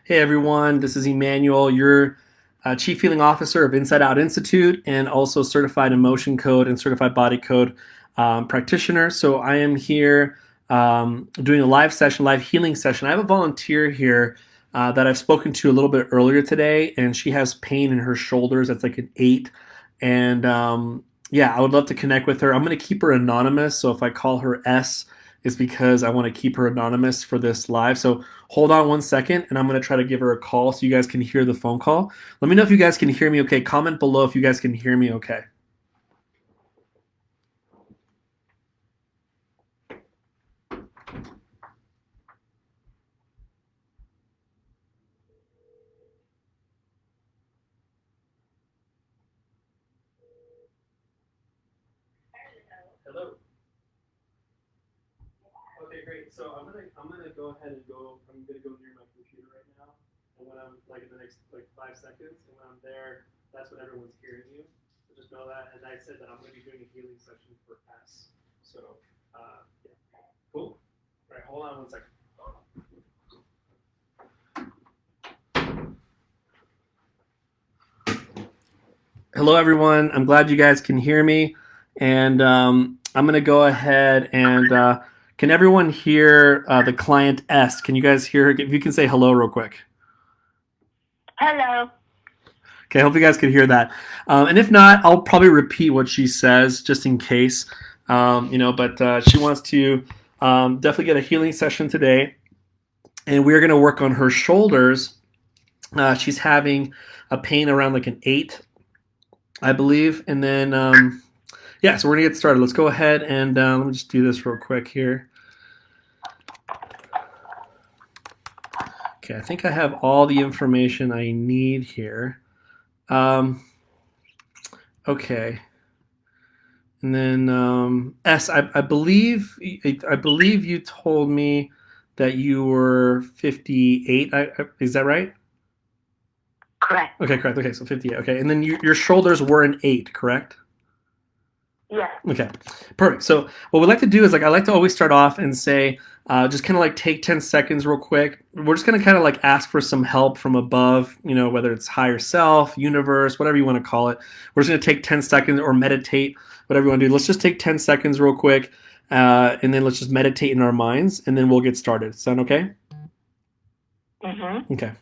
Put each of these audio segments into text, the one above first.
Hey everyone, this is Emmanuel, your Chief Healing Officer of InsideOut Institute and also Certified Emotion Code and Certified Body Code practitioner. So I am here doing a live session, live healing session. I have a volunteer here that I've spoken to a little bit earlier today, and she has pain in her shoulders. That's like an 8. And yeah, I would love to connect with her. I'm going to keep her anonymous. So if I call her S, it's because I want to keep her anonymous for this live. So hold on one second, and I'm going to try to give her a call so you guys can hear the phone call. Let me know if you guys can hear me okay. Comment below if you guys can hear me okay. Hello. Okay, great. So I'm gonna go ahead and go. I'm gonna go near my computer right now, and when I'm like in the next like 5 seconds, and when I'm there, that's when everyone's hearing you. So just know that. And I said that I'm gonna be doing a healing session for S. So yeah, cool. All right, hold on one second. Hello, everyone. I'm glad you guys can hear me, and I'm gonna go ahead and. Can everyone hear the client S? Can you guys hear her? If you can say hello real quick. Hello. Okay, I hope you guys can hear that. And if not, I'll probably repeat what she says just in case. But she wants to definitely get a healing session today, and we're going to work on her shoulders. She's having a pain around like an 8, I believe. And then, yeah, so we're going to get started. Let's go ahead and let me just do this real quick here. Okay, I think I have all the information I need here. Okay. And then S, I believe you told me that you were 58. Is that right? Correct. Okay, correct. Okay, so 58. Okay, and then your shoulders were an 8, correct? Yes. Okay, perfect. So what we like to do is I like to always start off and say, just kind of like take 10 seconds real quick. We're just gonna kind of like ask for some help from above, whether it's higher self, universe, whatever you want to call it. We're just gonna take 10 seconds or meditate, whatever you want to do. Let's just take 10 seconds real quick, and then let's just meditate in our minds, and then we'll get started. Sound okay? Mm-hmm. Okay.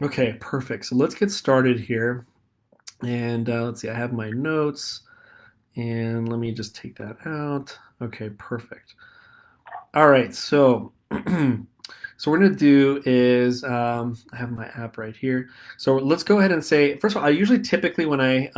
Okay, perfect. So let's get started here. And let's see, I have my notes. And let me just take that out. Okay, perfect. All right, so so what we're gonna do is I have my app right here. So let's go ahead and say, first of all, I usually typically when I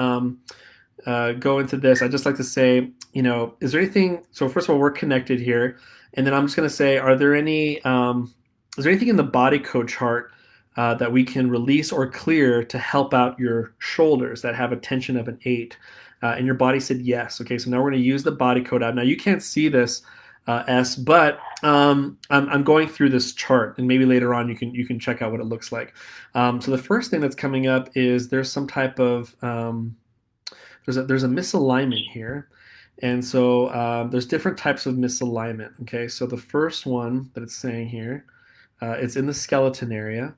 go into this, I just like to say, is there anything? So first of all, we're connected here, and then I'm just gonna say, is there anything in the body code chart that we can release or clear to help out your shoulders that have a tension of an 8? And your body said yes. Okay, so now we're going to use the body code out. Now you can't see this, S, but I'm going through this chart, and maybe later on you can check out what it looks like. So the first thing that's coming up is there's some type of there's a misalignment here, and so there's different types of misalignment. Okay, so the first one that it's saying here, it's in the skeleton area,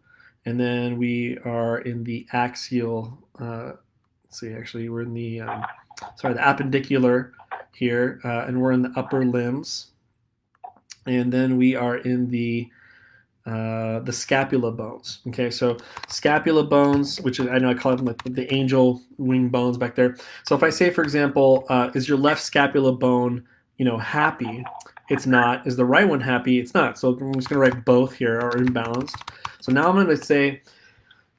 and then we are in the axial. Let's see, actually, we're in the the appendicular here, and we're in the upper limbs, and then we are in the scapula bones. Okay, so scapula bones, which is, I know I call them like the angel wing bones back there. So if I say, for example, is your left scapula bone, happy? It's not. Is the right one happy? It's not. So I'm just going to write both here are imbalanced. So now I'm going to say,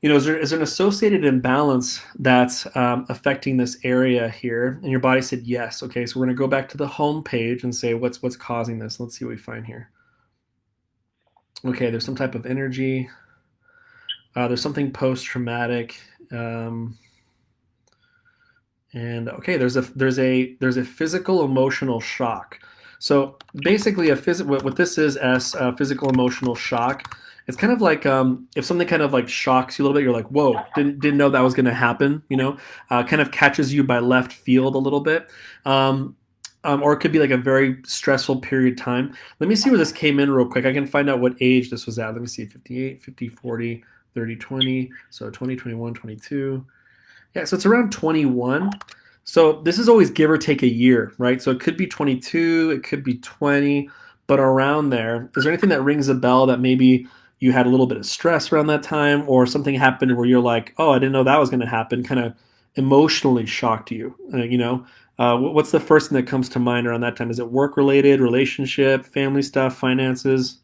is there an associated imbalance that's affecting this area here? And your body said yes. Okay, so we're going to go back to the home page and say what's causing this. Let's see what we find here. Okay, there's some type of energy. There's something post-traumatic, and okay, there's a physical emotional shock. So basically, what this is as physical emotional shock It's kind of like if something kind of like shocks you a little bit, you're like, whoa, didn't know that was going to happen. Kind of catches you by left field a little bit. Um, or it could be like a very stressful period of time. Let me see where this came in real quick. I can find out what age this was at. Let me see, 58, 50, 40, 30, 20. So 20, 21, 22. Yeah, so it's around 21. So this is always give or take a year, right? So it could be 22, it could be 20, but around there. Is there anything that rings a bell that maybe you had a little bit of stress around that time, or something happened where you're like, oh, I didn't know that was going to happen, kind of emotionally shocked you? What's the first thing that comes to mind around that time? Is it work related, relationship, family stuff, finances?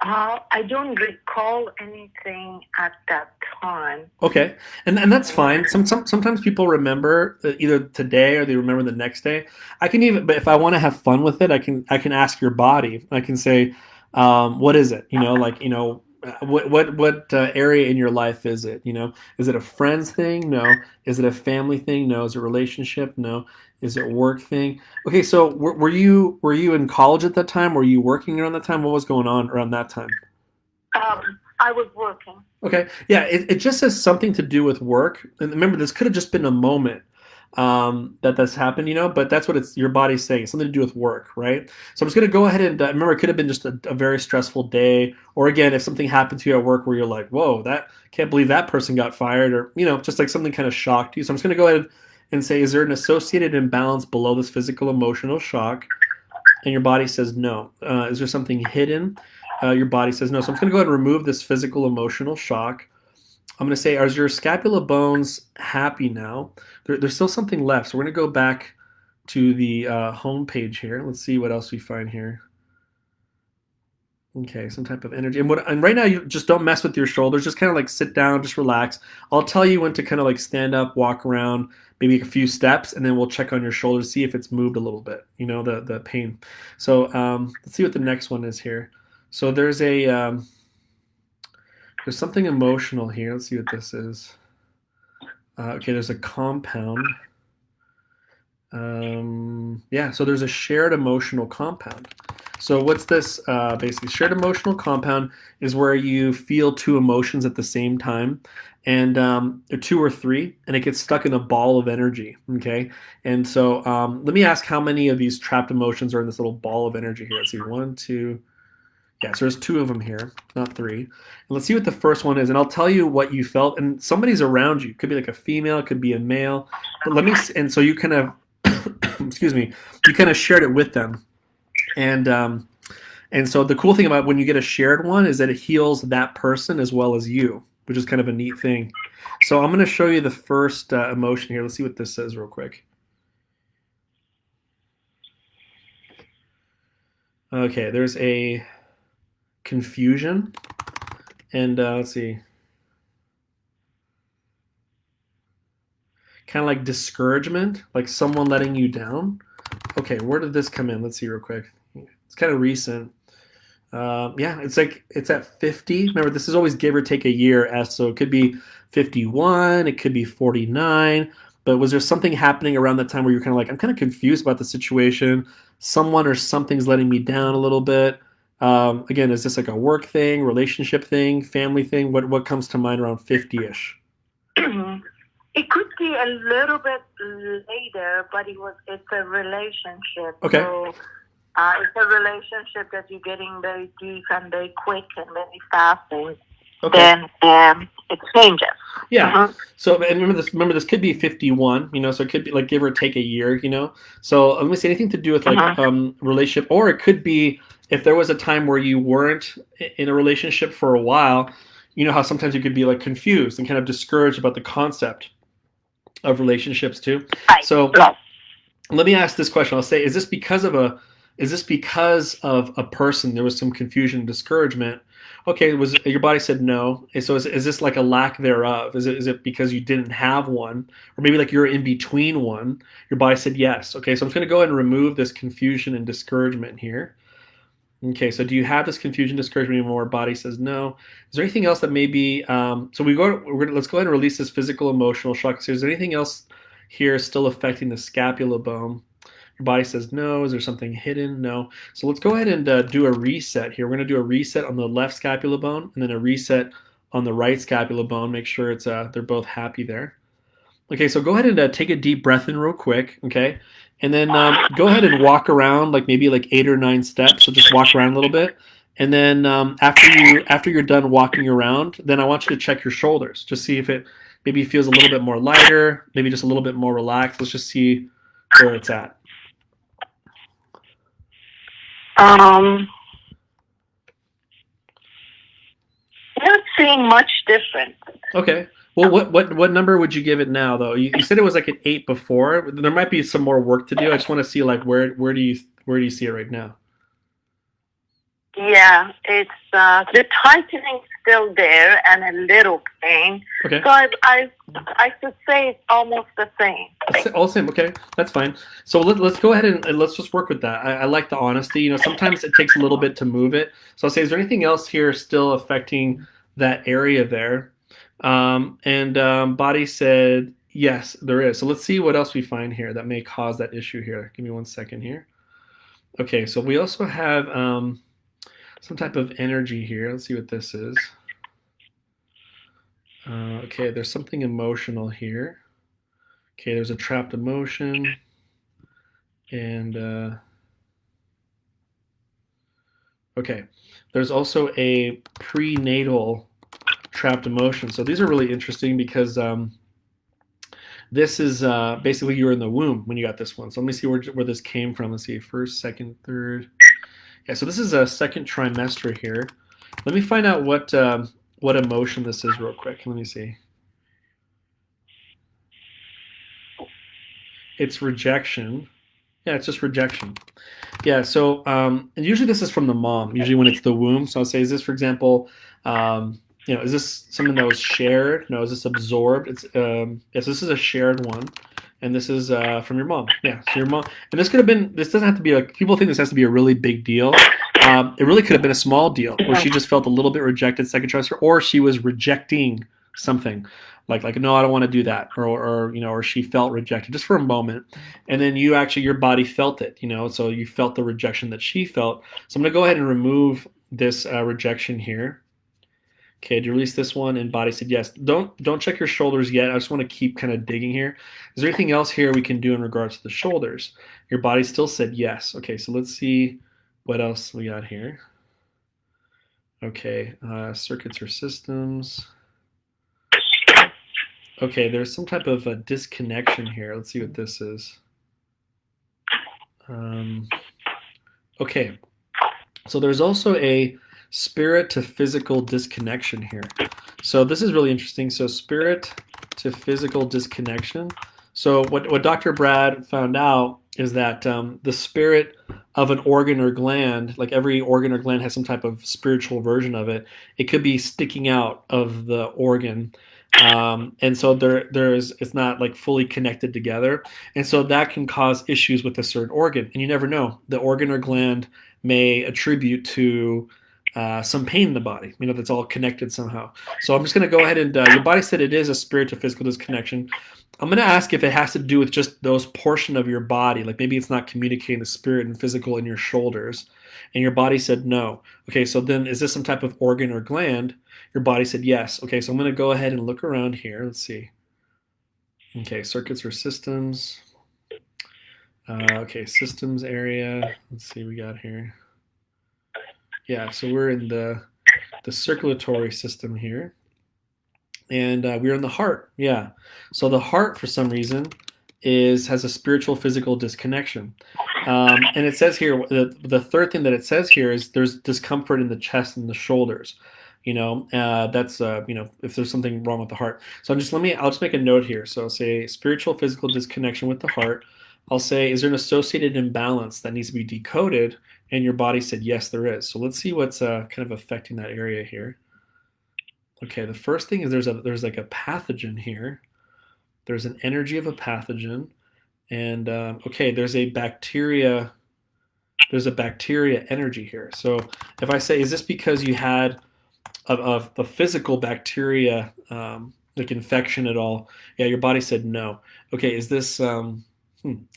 I don't recall anything at that time. Okay, and that's fine. Sometimes people remember either today or they remember the next day. I can even, but if I want to have fun with it, I can ask your body. I can say, what is it? What area in your life is it? Is it a friends thing? No. Is it a family thing? No. Is it a relationship? No. Is it work thing? Okay, so were you in college at that time? Were you working around that time? What was going on around that time? I was working. Okay. Yeah, it just has something to do with work. And remember, this could have just been a moment that that's happened, but that's what it's your body's saying. It's something to do with work, right? So I'm just going to go ahead and remember, it could have been just a very stressful day. Or again, if something happened to you at work where you're like, whoa, that can't believe that person got fired, or, just like something kind of shocked you. So I'm just going to go ahead and say, is there an associated imbalance below this physical emotional shock? And your body says no. Is there something hidden? Your body says no. So I'm just going to go ahead and remove this physical emotional shock. I'm going to say, are your scapula bones happy now? There's still something left. So we're going to go back to the home page here. Let's see what else we find here. Okay, some type of energy. And right now, you just don't mess with your shoulders. Just kind of like sit down, just relax. I'll tell you when to kind of like stand up, walk around, maybe a few steps, and then we'll check on your shoulders, see if it's moved a little bit. The pain. So let's see what the next one is here. So there's something emotional here. Let's see what this is. Okay, there's a compound. Yeah, so there's a shared emotional compound. So what's this? Basically, shared emotional compound is where you feel two emotions at the same time, and or two or three, and it gets stuck in a ball of energy. Okay, and so let me ask how many of these trapped emotions are in this little ball of energy here. Let's see, one, two. Yeah, so there's two of them here, not three. And let's see what the first one is, and I'll tell you what you felt. And somebody's around you. It could be like a female, it could be a male. But and so you kind of, excuse me, you kind of shared it with them. And so the cool thing about when you get a shared one is that it heals that person as well as you, which is kind of a neat thing. So I'm going to show you the first emotion here. Let's see what this says real quick. Okay, there's a confusion, and let's see, kind of like discouragement, like someone letting you down. Okay, where did this come in? Let's see real quick. It's kind of recent. Yeah, it's at 50. Remember, this is always give or take a year. So it could be 51, it could be 49. But was there something happening around that time where you're kind of like, I'm kind of confused about the situation? Someone or something's letting me down a little bit. Again, is this like a work thing, relationship thing, family thing? What comes to mind around 50-ish? It could be a little bit later, but it's a relationship. Okay. So it's a relationship that you're getting very deep and very quick and very fast, and then it changes. Yeah. So, and remember this could be 51. So it could be like give or take a year. So let me say anything to do with like relationship, or it could be if there was a time where you weren't in a relationship for a while. You know how sometimes you could be like confused and kind of discouraged about the concept of relationships too. Right. So let me ask this question. I'll say, is this because of a person? There was some confusion and discouragement. Okay, was your body said no? So is this like a lack thereof? Is it because you didn't have one, or maybe like you're in between one? Your body said yes. Okay, so I'm just going to go ahead and remove this confusion and discouragement here. Okay, so do you have this confusion, discouragement anymore? Body says no. Is there anything else that maybe? So let's go ahead and release this physical, emotional shock. So is there anything else here still affecting the scapula bone? Your body says no. Is there something hidden? No. So let's go ahead and do a reset here. We're going to do a reset on the left scapula bone and then a reset on the right scapula bone. Make sure it's they're both happy there. Okay, so go ahead and take a deep breath in real quick, okay? And then go ahead and walk around like maybe like 8 or 9 steps. So just walk around a little bit. And then after you're done walking around, then I want you to check your shoulders. Just see if it maybe feels a little bit more lighter, maybe just a little bit more relaxed. Let's just see where it's at. Not seeing much different. Okay. Well, what number would you give it now, though? You said it was like an 8 before. There might be some more work to do. I just want to see like where do you see it right now? Yeah, it's the tightening still there and a little pain. Okay. So I should say it's almost the same. All the same. Okay, that's fine. So let's go ahead and let's just work with that. I like the honesty. You know, sometimes it takes a little bit to move it. So I'll say, is there anything else here still affecting that area there? Body said yes, there is. So let's see what else we find here that may cause that issue here. Give me 1 second here. Okay, so we also have some type of energy here. Let's see what this is. Okay, there's something emotional here. Okay, there's a trapped emotion. And okay, there's also a prenatal trapped emotion. So these are really interesting because this is basically you were in the womb when you got this one. So let me see where this came from. Let's see, first, second, third. Yeah, so this is a second trimester here. Let me find out what emotion this is real quick. Let me see. It's rejection. Yeah, it's just rejection. Yeah, so and usually this is from the mom, usually when it's the womb. So I'll say, is this, for example, is this something that was shared? No, is this absorbed? It's yes, this is a shared one. And this is from your mom. Yeah, so your mom. And this could have been, this doesn't have to be like, people think this has to be a really big deal. It really could have been a small deal where she just felt a little bit rejected second trimester, or she was rejecting something. Like no, I don't want to do that. Or she felt rejected just for a moment. And then your body felt it, so you felt the rejection that she felt. So I'm going to go ahead and remove this rejection here. Okay, to release this one, and body said yes. Don't check your shoulders yet. I just want to keep kind of digging here. Is there anything else here we can do in regards to the shoulders? Your body still said yes. Okay, so let's see what else we got here. Okay, circuits or systems. Okay, there's some type of a disconnection here. Let's see what this is. Okay, so there's also a spirit to physical disconnection here. So this is really interesting. So spirit to physical disconnection. So what Dr. Brad found out is that the spirit of an organ or gland, like every organ or gland has some type of spiritual version of it. It could be sticking out of the organ. And so it's not like fully connected together. And so that can cause issues with a certain organ. And you never know. The organ or gland may attribute to some pain in the body, that's all connected somehow. So I'm just going to go ahead and, your body said it is a spirit to physical disconnection. I'm going to ask if it has to do with just those portion of your body, like maybe it's not communicating the spirit and physical in your shoulders. And your body said no. Okay, so then is this some type of organ or gland? Your body said yes. Okay, so I'm going to go ahead and look around here. Let's see. Okay, circuits or systems. Okay, systems area. Let's see what we got here. Yeah, so we're in the circulatory system here. And we're in the heart. Yeah. So the heart, for some reason, has a spiritual physical disconnection. And it says here, the third thing that it says here is there's discomfort in the chest and the shoulders. That's if there's something wrong with the heart. So I'll just make a note here. So I'll say spiritual physical disconnection with the heart. I'll say, is there an associated imbalance that needs to be decoded? And your body said, yes, there is. So let's see what's kind of affecting that area here. Okay, the first thing is there's like a pathogen here. There's an energy of a pathogen. And okay, there's a bacteria energy here. So if I say, is this because you had a physical bacteria like infection at all? Yeah, your body said no. Okay, is this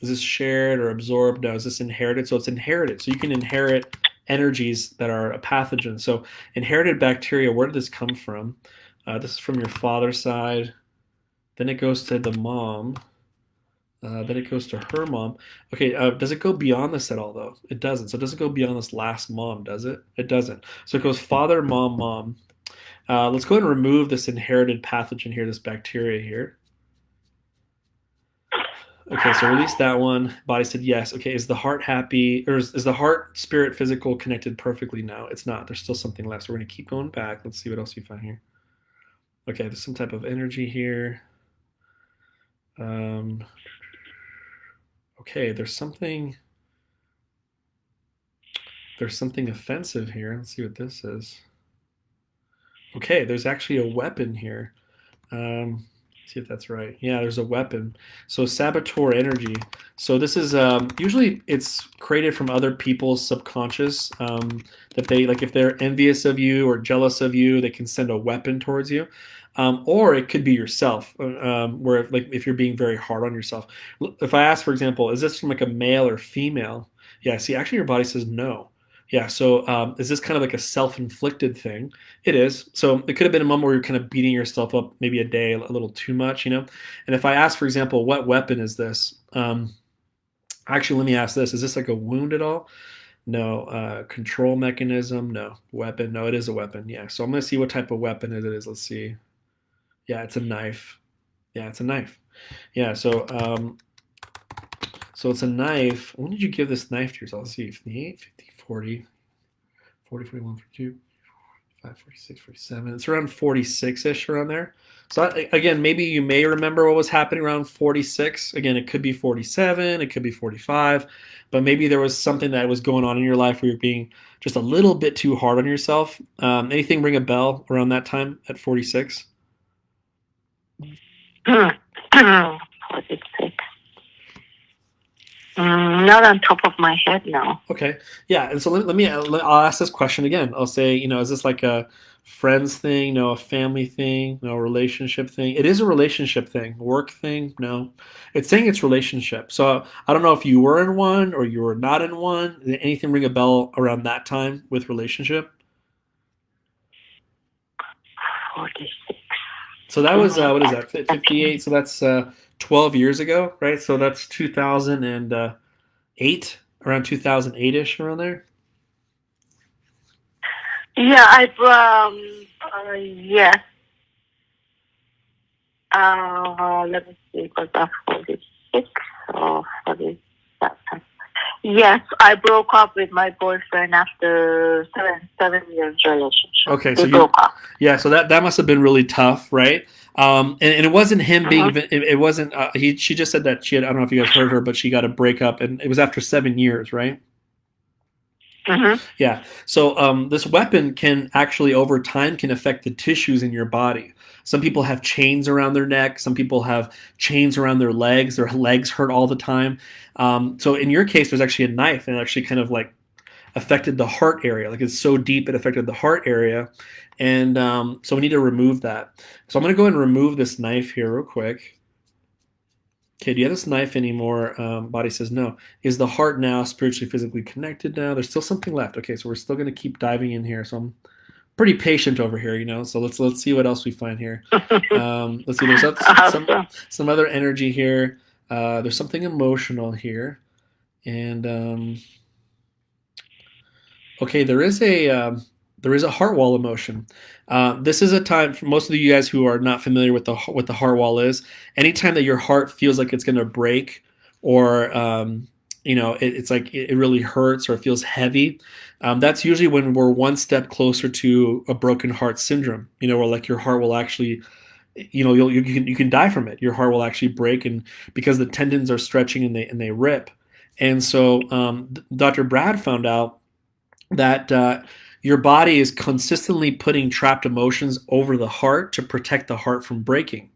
Is this shared or absorbed? No. Is this inherited? So it's inherited. So you can inherit energies that are a pathogen. So inherited bacteria, where did this come from? This is from your father's side. Then it goes to the mom. Then it goes to her mom. Okay, does it go beyond this at all, though? It doesn't. So it doesn't go beyond this last mom, does it? It doesn't. So it goes father, mom, mom. Let's go ahead and remove this inherited pathogen here, this bacteria here. Okay, so release that one. Body said yes. Okay, is the heart happy, or is the heart, spirit, physical connected perfectly now? It's not. There's still something left. So we're going to keep going back. Let's see what else you find here. Okay, there's some type of energy here. Okay, there's something offensive here. Let's see what this is. Okay, there's actually a weapon here. See if that's right. Yeah, there's a weapon. So saboteur energy. So this is usually it's created from other people's subconscious, that they, like, if they're envious of you or jealous of you, they can send a weapon towards you. Or it could be yourself, where if you're being very hard on yourself. If I ask, for example, is this from like a male or female? Yeah, see, actually your body says no. Yeah, so is this kind of like a self-inflicted thing? It is. So it could have been a moment where you're kind of beating yourself up maybe a day a little too much, you know? And if I ask, for example, what weapon is this? Actually, let me ask this. Is this like a wound at all? No. Control mechanism? No. Weapon? No, it is a weapon. Yeah, so I'm going to see what type of weapon it is. Let's see. Yeah, it's a knife. Yeah, it's a knife. Yeah, so it's a knife. When did you give this knife to yourself? Let's see. 58, 50, 40, 40, 41, 42, 45, 46, 47. It's around 46-ish, around there. So again, maybe you may remember what was happening around 46. Again, it could be 47, it could be 45, but maybe there was something that was going on in your life where you're being just a little bit too hard on yourself. Anything ring a bell around that time at 46? 46. Not on top of my head now. Okay. Yeah. And so I'll ask this question again. I'll say, is this like a friends thing? No, a family thing? No, a relationship thing? It is a relationship thing. Work thing? No. It's saying it's relationship. So I don't know if you were in one or you were not in one. Did anything ring a bell around that time with relationship? 46. So that was, what is that, 58? So that's 12 years ago, right? So that's 2008, around 2008-ish, around there? Yeah, yes. Let me see, because I'm 46 or 47. Yes, I broke up with my boyfriend after 7 years relationship. Okay, so we broke up. Yeah, so that must have been really tough, right? And it wasn't him being. It wasn't. She just said that she had. I don't know if you guys heard her, but she got a breakup, and it was after 7 years, right? Yeah. So this weapon can actually, over time, can affect the tissues in your body. Some people have chains around their neck. Some people have chains around their legs. Their legs hurt all the time. So in your case, there's actually a knife, and it actually kind of like affected the heart area. Like, it's so deep, it affected the heart area. And so we need to remove that. So I'm going to go ahead and remove this knife here real quick. Okay, do you have this knife anymore? Body says no. Is the heart now spiritually, physically connected now? There's still something left. Okay, so we're still going to keep diving in here. So I'm pretty patient over here, So let's see what else we find here. Let's see. There's some other energy here. There's something emotional here, and okay, there is a heart wall emotion. This is a time for most of you guys who are not familiar with what the heart wall is. Anytime that your heart feels like it's going to break, or it's like it really hurts or it feels heavy, that's usually when we're one step closer to a broken heart syndrome. Where like your heart will actually, you can die from it. Your heart will actually break, and because the tendons are stretching and they rip. And so Dr. Brad found out that your body is consistently putting trapped emotions over the heart to protect the heart from breaking.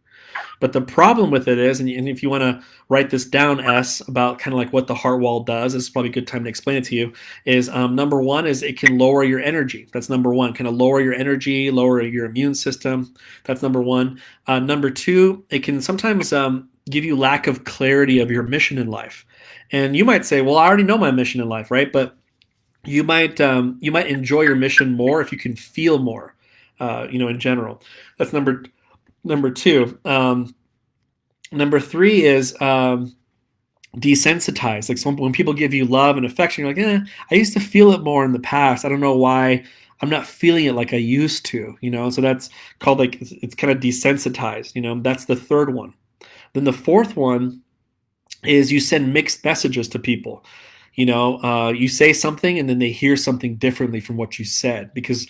But the problem with it is, and if you want to write this down, about kind of like what the heart wall does, this is probably a good time to explain it to you, is number one is it can lower your energy. That's number one, kind of lower your energy, lower your immune system. That's number one. Number two, it can sometimes give you lack of clarity of your mission in life. And you might say, well, I already know my mission in life, right? But you might enjoy your mission more if you can feel more, in general. That's number two. Number three is desensitized. Like when people give you love and affection, you're like, I used to feel it more in the past. I don't know why I'm not feeling it like I used to. So that's called like it's kind of desensitized. That's the third one. Then the fourth one is you send mixed messages to people. You say something and then they hear something differently from what you said because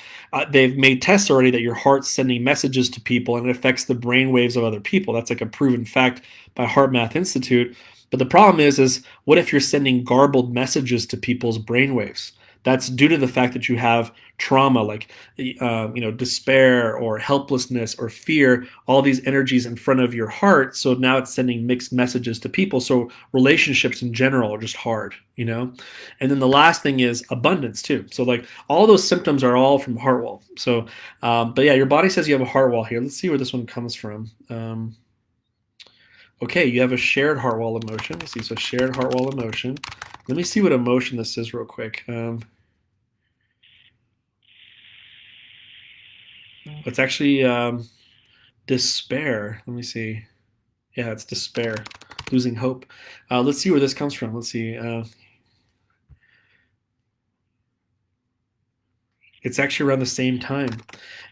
they've made tests already that your heart's sending messages to people and it affects the brain waves of other people. That's like a proven fact by Heart Math Institute. But the problem is what if you're sending garbled messages to people's brain waves? That's due to the fact that you have trauma like despair or helplessness or fear, all these energies in front of your heart. So now it's sending mixed messages to people. So relationships in general are just hard. And then the last thing is abundance too. So like all those symptoms are all from heart wall. So, but yeah, your body says you have a heart wall here. Let's see where this one comes from. Okay, you have a shared heart wall emotion. Let's see, so shared heart wall emotion. Let me see what emotion this is real quick. It's actually despair. Let me see. Yeah, it's despair, losing hope. Let's see where this comes from. Let's see. It's actually around the same time.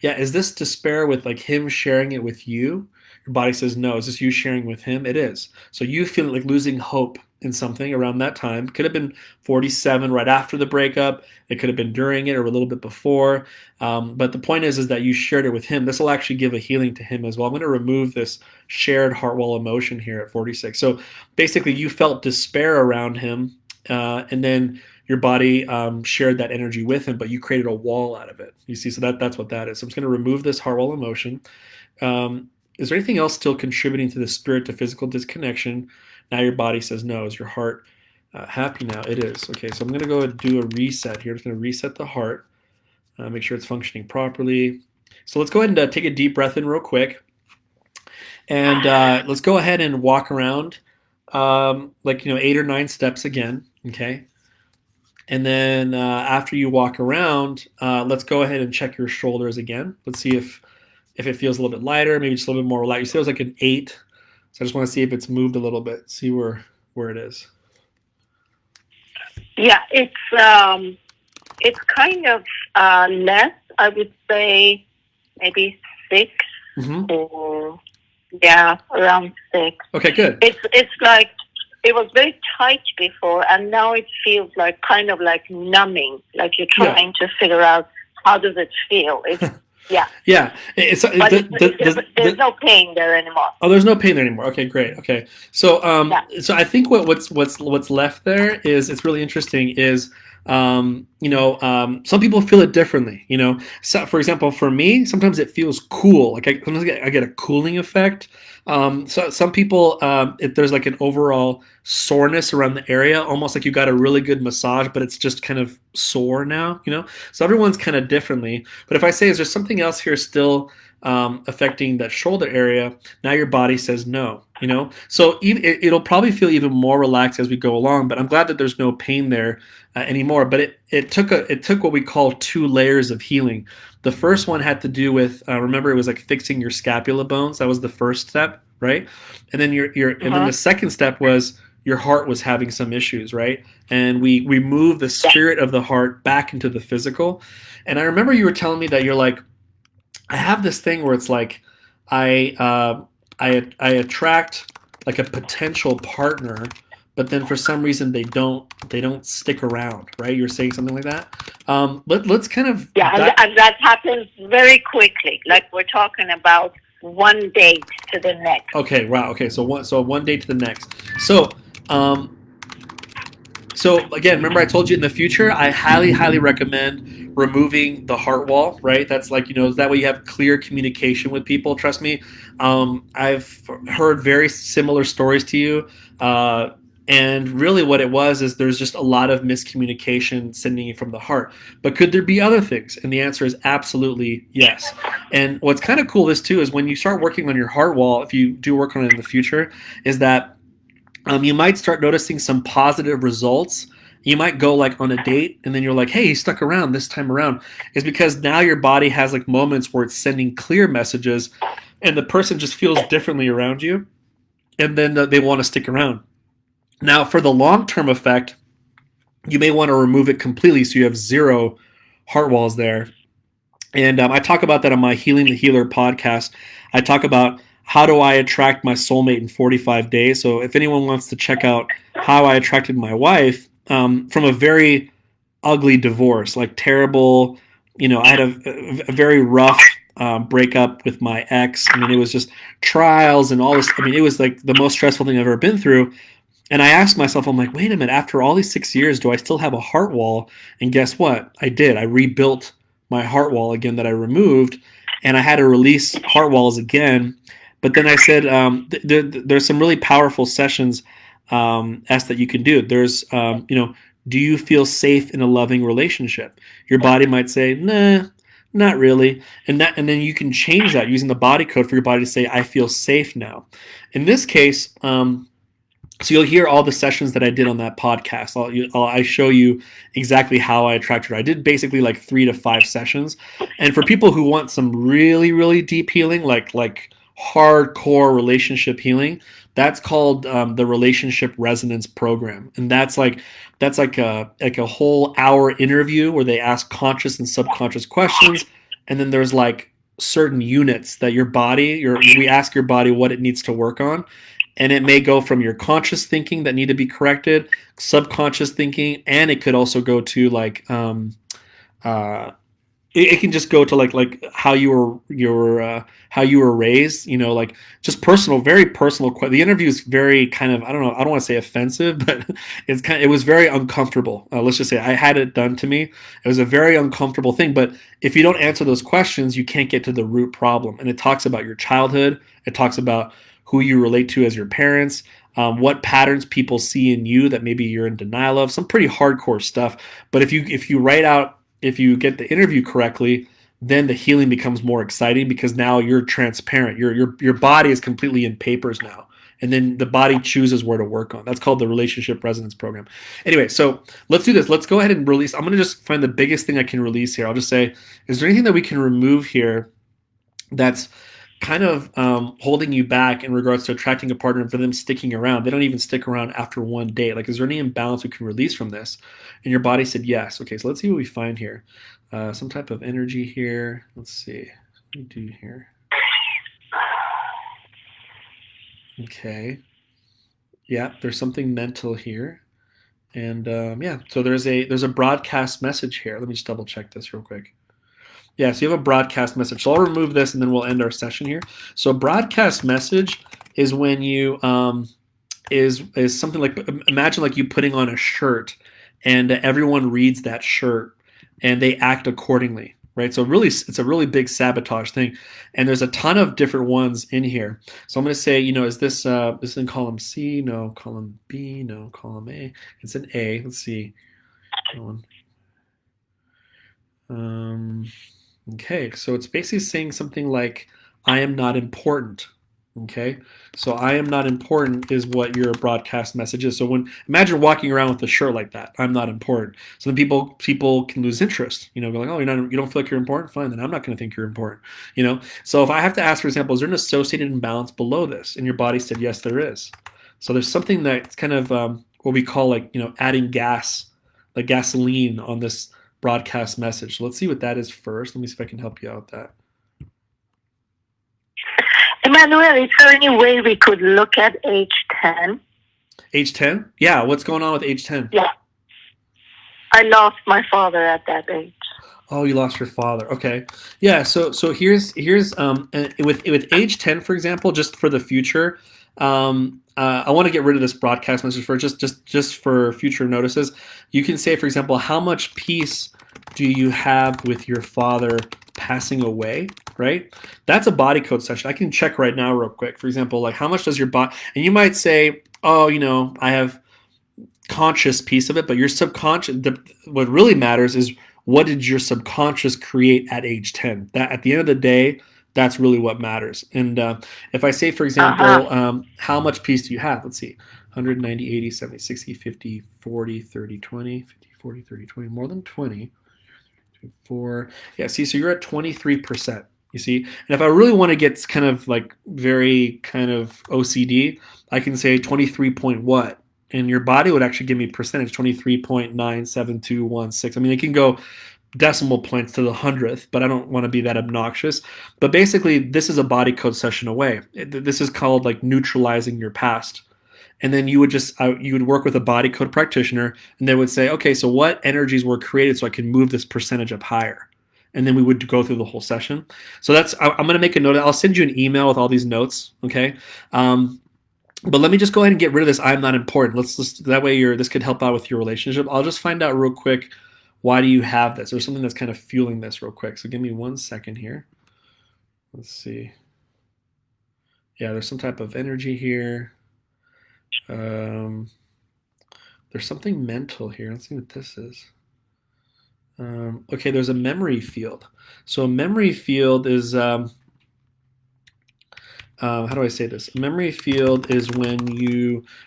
Yeah, is this despair with like him sharing it with you? Your body says no. Is this you sharing with him? It is. So you feel like losing hope in something around that time. Could have been 47 right after the breakup. It could have been during it or a little bit before. But the point is that you shared it with him. This will actually give a healing to him as well. I'm going to remove this shared heart wall emotion here at 46. So basically, you felt despair around him, and then your body shared that energy with him, but you created a wall out of it. You see, so that's what that is. So I'm just going to remove this heart wall emotion. Is there anything else still contributing to the spirit to physical disconnection? Now your body says no. Is your heart happy now? It is. Okay, so I'm going to go and do a reset here. I'm just going to reset the heart, make sure it's functioning properly. So let's go ahead and take a deep breath in real quick. And let's go ahead and walk around 8 or 9 steps again, okay? And then after you walk around, let's go ahead and check your shoulders again. Let's see if it feels a little bit lighter, maybe just a little bit more relaxed. You said it was like an 8, so I just want to see if it's moved a little bit, see where it is. Yeah, it's kind of less. I would say maybe 6 or around 6. Okay, good. It's like it was very tight before, and now it feels like kind of like numbing, like you're trying to figure out how does it feel. It's yeah. There's no pain there anymore. Oh, there's no pain there anymore. Okay, great. Okay, so so I think what's left there is it's really interesting is some people feel it differently. So for example, for me, sometimes it feels cool. Like sometimes I get a cooling effect. So some people, there's like an overall soreness around the area, almost like you got a really good massage, but it's just kind of sore now. So everyone's kind of differently. But if I say, is there something else here still affecting that shoulder area? Now your body says no. So it'll probably feel even more relaxed as we go along. But I'm glad that there's no pain there anymore. But it took what we call 2 layers of healing. The first one had to do with remember, it was like fixing your scapula bones. That was the first step, right? And then and then the second step was your heart was having some issues, right? And we moved the spirit of the heart back into the physical. And I remember you were telling me that you're like, I have this thing where it's like I attract like a potential partner, but then for some reason they don't stick around, right? You're saying something like that. Let's kind of and that happens very quickly. Like we're talking about one date to the next. Okay, wow. Okay, so one date to the next. So again, remember I told you in the future, I highly recommend removing the heart wall, right? That's like, that way you have clear communication with people. Trust me. I've heard very similar stories to you. And really what it was is there's just a lot of miscommunication sending you from the heart. But could there be other things? And the answer is absolutely yes. And what's kind of cool this too is when you start working on your heart wall, if you do work on it in the future, is that you might start noticing some positive results. You might go like on a date and then you're like, hey, he stuck around this time around. Is because now your body has like moments where it's sending clear messages and the person just feels differently around you. And then they want to stick around. Now, for the long term effect, you may want to remove it completely so you have zero heart walls there. And I talk about that on my Healing the Healer podcast. I talk about how do I attract my soulmate in 45 days. So if anyone wants to check out how I attracted my wife from a very ugly divorce, like terrible, I had a very rough breakup with my ex. I mean, it was just trials and all this. I mean, it was like the most stressful thing I've ever been through. And I asked myself, I'm like, wait a minute, after all these 6 years, do I still have a heart wall? And guess what? I did. I rebuilt my heart wall again that I removed, and I had to release heart walls again. But then I said, there's some really powerful sessions that you can do. There's, do you feel safe in a loving relationship? Your body might say, nah, not really. And then you can change that using the body code for your body to say, I feel safe now. In this case, so you'll hear all the sessions that I did on that podcast. I show you exactly how I attracted her. I did basically like 3 to 5 sessions. And for people who want some really, really deep healing, like hardcore relationship healing, that's called the Relationship Resonance Program. And that's like a whole hour interview where they ask conscious and subconscious questions. And then there's like certain units that we ask your body what it needs to work on. And it may go from your conscious thinking that need to be corrected, subconscious thinking, and it could also go to like it can just go to like how you were raised, like just personal, very personal. The interview is very kind of, I don't know, I don't want to say offensive, but it was very uncomfortable. Let's just say I had it done to me. It was a very uncomfortable thing. But if you don't answer those questions, you can't get to the root problem. And it talks about your childhood. It talks about who you relate to as your parents, what patterns people see in you that maybe you're in denial of, some pretty hardcore stuff. But if you get the interview correctly, then the healing becomes more exciting because now you're transparent. Your body is completely in papers now. And then the body chooses where to work on. That's called the Relationship Resonance Program. Anyway, so let's do this. Let's go ahead and release. I'm going to just find the biggest thing I can release here. I'll just say, is there anything that we can remove here that's kind of holding you back in regards to attracting a partner and for them sticking around? They don't even stick around after one date. Like, is there any imbalance we can release from this? And your body said yes. Okay, so let's see what we find here. Some type of energy here. Let's see. What do we do here? Okay. Yeah, there's something mental here. And yeah, so there's a broadcast message here. Let me just double check this real quick. Yeah, so you have a broadcast message. So I'll remove this and then we'll end our session here. So a broadcast message is when you is something like, imagine like you putting on a shirt and everyone reads that shirt and they act accordingly, right? So really, it's a really big sabotage thing. And there's a ton of different ones in here. So I'm going to say, is this in column C? No. Column B? No. Column A? It's an A. Let's see. Okay, so it's basically saying something like, I am not important. Okay, so I am not important is what your broadcast message is. So imagine walking around with a shirt like that, I'm not important. So then people can lose interest. Go like, oh, you don't feel like you're important? Fine, then I'm not going to think you're important. So if I have to ask, for example, is there an associated imbalance below this? And your body said, yes, there is. So there's something that's kind of what we call like, adding gas, like gasoline on this broadcast message. So let's see what that is first. Let me see if I can help you out with that. Emmanuel, is there any way we could look at age 10? Age 10? Yeah, what's going on with age 10? Yeah. I lost my father at that age. Oh, you lost your father. Okay. Yeah, so here's with age 10, for example, just for the future, I want to get rid of this broadcast message for just for future notices. You can say, for example, how much peace do you have with your father passing away, right? That's a body code session. I can check right now real quick. For example, like how much does your body, and you might say, oh, I have conscious piece of it, but your subconscious, what really matters is what did your subconscious create at age 10? That at the end of the day, that's really what matters. And if I say, for example, how much peace do you have? Let's see, 190, 80, 70, 60, 50, 40, 30, 20, 50, 40, 30, 20, more than 20, 4. Yeah, see, so you're at 23%. You see, and if I really want to get kind of like very kind of OCD, I can say 23 point what, and your body would actually give me percentage 23.97216. I mean, it can go decimal points to the hundredth, but I don't want to be that obnoxious. But basically, this is a body code session away. This is called like neutralizing your past. And then you would you would work with a body code practitioner, and they would say, okay, so what energies were created so I can move this percentage up higher? And then we would go through the whole session. So I'm going to make a note. I'll send you an email with all these notes. Okay. But let me just go ahead and get rid of this. I'm not important. Let's that way this could help out with your relationship. I'll just find out real quick. Why do you have this? There's something that's kind of fueling this real quick. So give me 1 second here. Let's see. Yeah, there's some type of energy here. There's something mental here. Let's see what this is. Okay, there's a memory field. So a memory field is, how do I say this? A memory field is when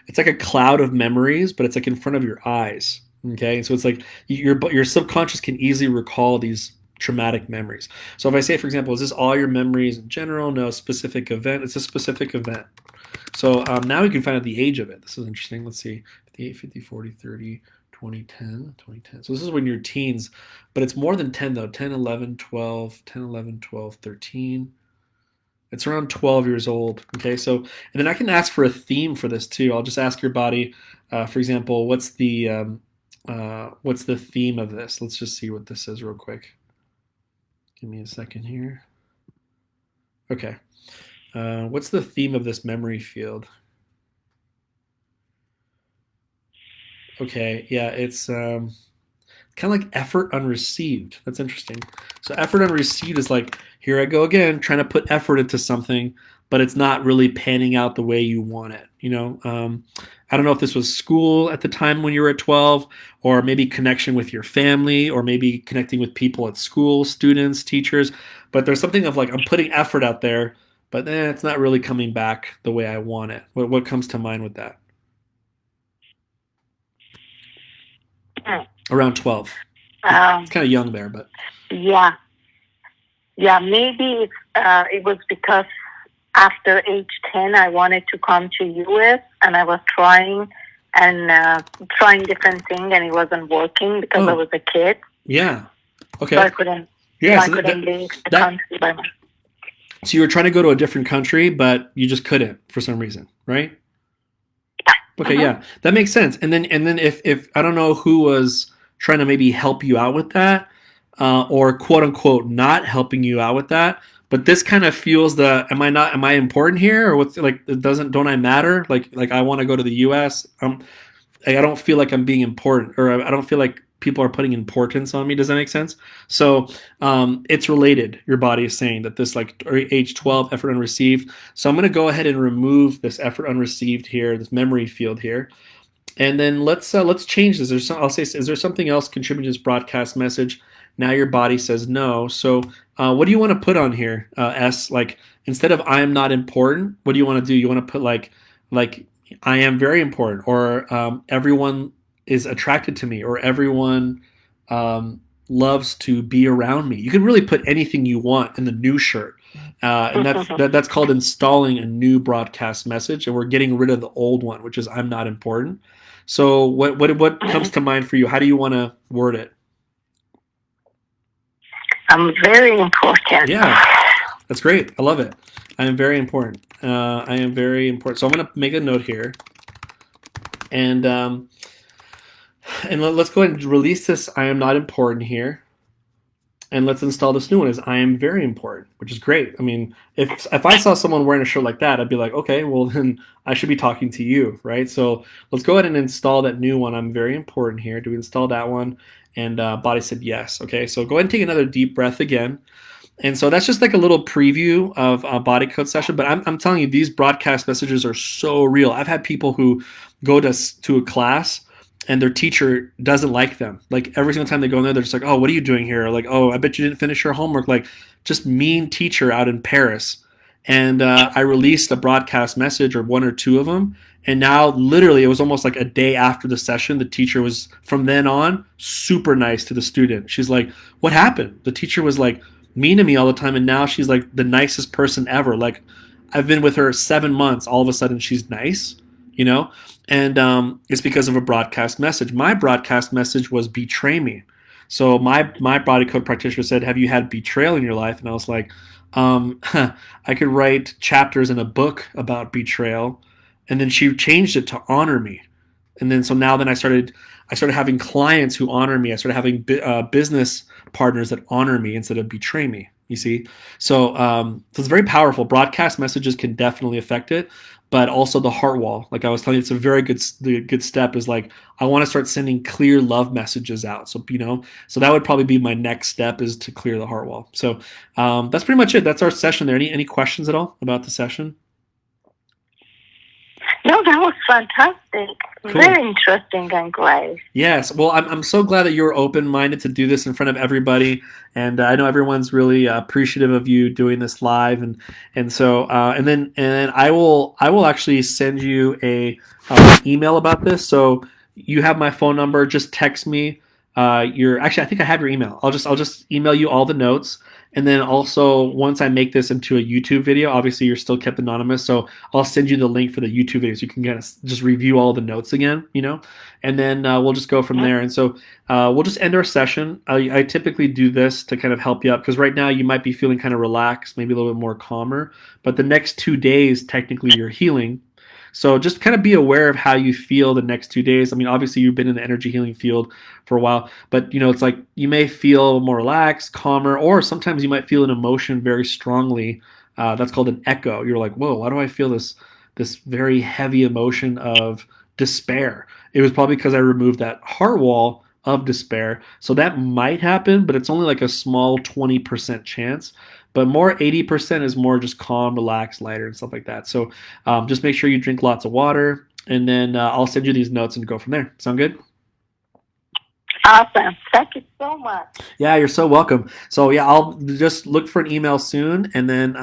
it's like a cloud of memories, but it's like in front of your eyes. Okay, so it's like your subconscious can easily recall these traumatic memories. So if I say, for example, is this all your memories in general? No, specific event. It's a specific event. So now we can find out the age of it. This is interesting. Let's see, 58, 50, 40, 30, 2010, 2010. So this is when you're teens, but it's more than 10 though. 10, 11, 12, 10, 11, 12, 13. It's around 12 years old. Okay, so, and then I can ask for a theme for this too. I'll just ask your body, for example, what's the theme of this? Let's just see what this is real quick. Give me a second here. Okay. What's the theme of this memory field? Okay, yeah, it's kind of like effort unreceived. That's interesting. So effort unreceived is like, here I go again, trying to put effort into something, but it's not really panning out the way you want it. I don't know if this was school at the time when you were at 12, or maybe connection with your family, or maybe connecting with people at school, students, teachers. But there's something of like, I'm putting effort out there, but it's not really coming back the way I want it. What comes to mind with that? Around 12. It's kind of young there, but. Yeah. Yeah, maybe it was because after age 10, I wanted to come to U.S. and I was trying different things, and it wasn't working because I was a kid. Yeah. Okay. So I couldn't. Yeah, so I couldn't leave the country by myself. So you were trying to go to a different country, but you just couldn't for some reason, right? Yeah. Okay. Yeah, that makes sense. And then if I don't know who was trying to maybe help you out with that, or quote unquote not helping you out with that. But this kind of fuels am I important here, or what's like, don't I matter? Like I want to go to the US. I don't feel like I'm being important, or I don't feel like people are putting importance on me. Does that make sense? So it's related. Your body is saying that this like age 12 effort unreceived. So I'm going to go ahead and remove this effort unreceived here, this memory field here. And then let's change this. I'll say, is there something else contributing to this broadcast message? Now your body says no. So what do you want to put on here, S? Like instead of I am not important, what do you want to do? You want to put like I am very important, or everyone is attracted to me, or everyone loves to be around me. You can really put anything you want in the new shirt. And that's called installing a new broadcast message, and we're getting rid of the old one, which is I'm not important. So what comes to mind for you? How do you want to word it? I'm very important. Yeah, that's great. I love it. I am very important. I am very important. So I'm going to make a note here, and let's go ahead and release this I am not important here. And let's install this new one as I am very important, which is great. I mean, if I saw someone wearing a shirt like that, I'd be like, okay, well then I should be talking to you, right? So let's go ahead and install that new one. I'm very important here. Do we install that one? And body said yes. Okay, so go ahead and take another deep breath again. And so that's just like a little preview of a body code session. But I'm telling you, these broadcast messages are so real. I've had people who go to a class and their teacher doesn't like them. Like every single time they go in there, they're just like, "Oh, what are you doing here?" Or like, "Oh, I bet you didn't finish your homework." Like, just mean teacher out in Paris. And I released a broadcast message or one or two of them. And now, literally, it was almost like a day after the session. The teacher was, from then on, super nice to the student. She's like, "What happened?" The teacher was like mean to me all the time, and now she's like the nicest person ever. Like, I've been with her 7 months. All of a sudden, she's nice, you know? And it's because of a broadcast message. My broadcast message was betray me. So my body code practitioner said, "Have you had betrayal in your life?" And I was like, I could write chapters in a book about betrayal. And then she changed it to honor me. And then so now then I started having clients who honor me. I started having business partners that honor me instead of betray me. You see, so it's very powerful. Broadcast messages can definitely affect it, but also the heart wall. Like I was telling you, it's a very good step. Is like I want to start sending clear love messages out. So that would probably be my next step is to clear the heart wall. So that's pretty much it. That's our session there. Any questions at all about the session? No, that was fantastic. Cool. Very interesting and great. Yes. Well, I'm so glad that you were open-minded to do this in front of everybody, and I know everyone's really appreciative of you doing this live, and so and then I will actually send you a email about this. So you have my phone number. Just text me. Your actually, I think I have your email. I'll just email you all the notes. And then also, once I make this into a YouTube video, obviously you're still kept anonymous, so I'll send you the link for the YouTube video so you can kind of just review all the notes again, and then we'll just go from there. And so we'll just end our session. I typically do this to kind of help you up because right now you might be feeling kind of relaxed, maybe a little bit more calmer, but the next 2 days, technically, you're healing. So just kind of be aware of how you feel the next 2 days. I mean, obviously you've been in the energy healing field for a while, but it's like you may feel more relaxed, calmer, or sometimes you might feel an emotion very strongly. That's called an echo. You're like, whoa, why do I feel this very heavy emotion of despair? It was probably because I removed that heart wall of despair. So that might happen, but it's only like a small 20% chance. But more 80% is more just calm, relaxed, lighter, and stuff like that. So just make sure you drink lots of water, and then I'll send you these notes and go from there. Sound good? Awesome. Thank you so much. Yeah, you're so welcome. So yeah, I'll just look for an email soon, and then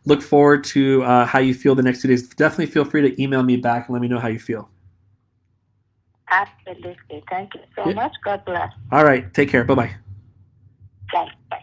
look forward to how you feel the next 2 days. Definitely feel free to email me back and let me know how you feel. Absolutely. Thank you so much. God bless. All right. Take care. Bye-bye. Thanks. Bye.